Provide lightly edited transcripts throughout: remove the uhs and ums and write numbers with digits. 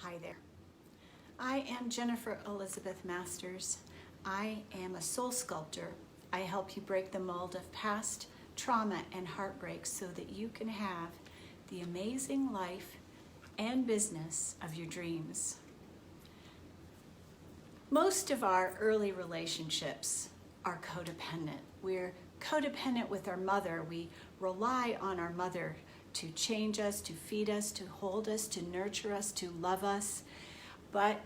Hi there. I am Jennifer Elizabeth Masters. I am a soul sculptor. I help you break the mold of past trauma and heartbreak so that you can have the amazing life and business of your dreams. Most of our early relationships are codependent. We're codependent with our mother. We rely on our mother to change us, to feed us, to hold us, to nurture us, to love us. But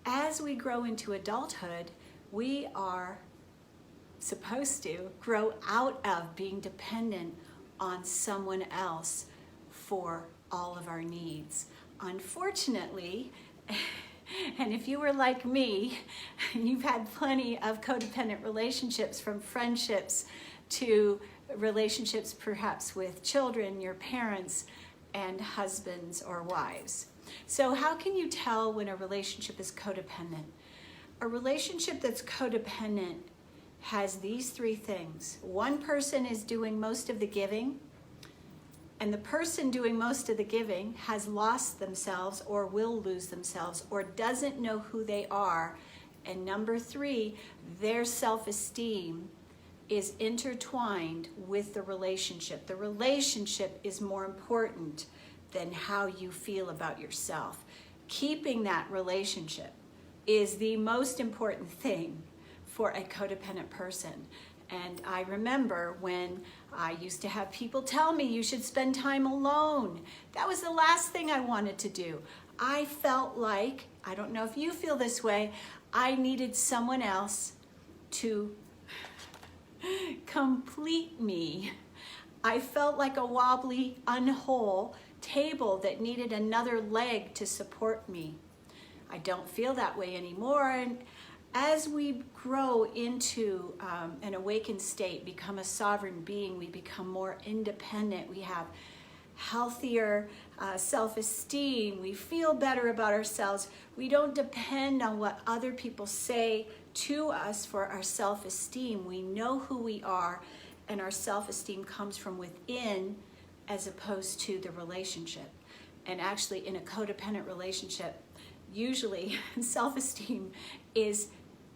as we grow into adulthood, we are supposed to grow out of being dependent on someone else for all of our needs. Unfortunately, and if you were like me, you've had plenty of codependent relationships, from friendships to relationships perhaps with children, your parents, and husbands or wives. So how can you tell when a relationship is codependent? A relationship that's codependent has these three things. One person is doing most of the giving, and the person doing most of the giving has lost themselves or will lose themselves or doesn't know who they are. And number three, their self-esteem is intertwined with the relationship. The relationship is more important than how you feel about yourself. Keeping that relationship is the most important thing for a codependent person. And I remember when I used to have people tell me you should spend time alone. That was the last thing I wanted to do. I felt like, I don't know if you feel this way, I needed someone else to complete me. I felt like a wobbly, unwhole table that needed another leg to support me. I don't feel that way anymore. And as we grow into an awakened state, become a sovereign being, we become more independent, we have healthier self-esteem, we feel better about ourselves. We don't depend on what other people say to us for our self-esteem. We know who we are, and our self-esteem comes from within as opposed to the relationship. And actually, in a codependent relationship, usually self-esteem is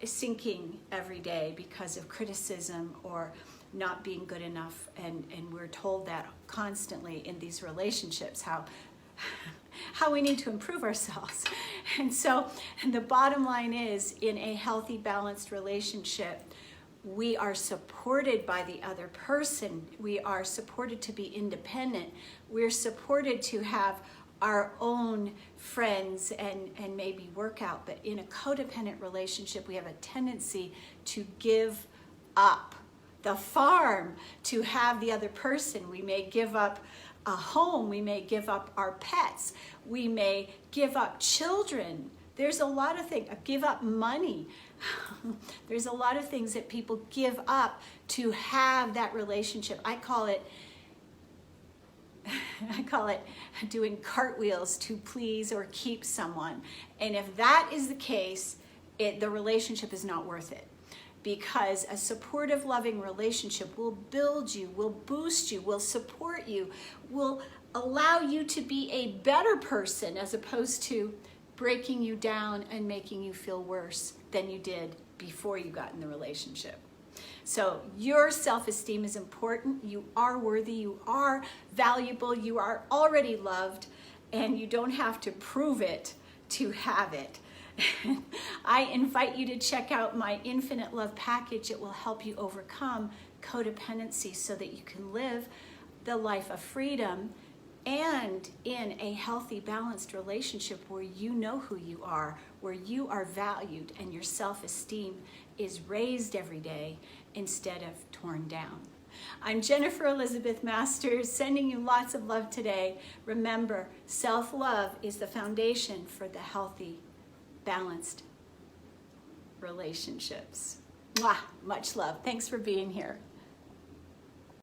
sinking every day because of criticism or not being good enough, and we're told that constantly in these relationships, how we need to improve ourselves. And so the bottom line is, in a healthy, balanced relationship, we are supported by the other person. We are supported to be independent. We're supported to have our own friends and maybe work out. But in a codependent relationship, we have a tendency to give up the farm to have the other person. We may give up a home. We may give up our pets. We may give up children. There's a lot of things. Give up money. There's a lot of things that people give up to have that relationship. I call it doing cartwheels to please or keep someone. And if that is the case, the relationship is not worth it. Because a supportive, loving relationship will build you, will boost you, will support you, will allow you to be a better person, as opposed to breaking you down and making you feel worse than you did before you got in the relationship. So your self-esteem is important. You are worthy, you are valuable, you are already loved, and you don't have to prove it to have it. I invite you to check out my Infinite Love package. It will help you overcome codependency so that you can live the life of freedom and in a healthy, balanced relationship where you know who you are, where you are valued and your self-esteem is raised every day instead of torn down. I'm Jennifer Elizabeth Masters, sending you lots of love today. Remember, self-love is the foundation for the healthy, balanced relationships. Mwah! Much love. Thanks for being here.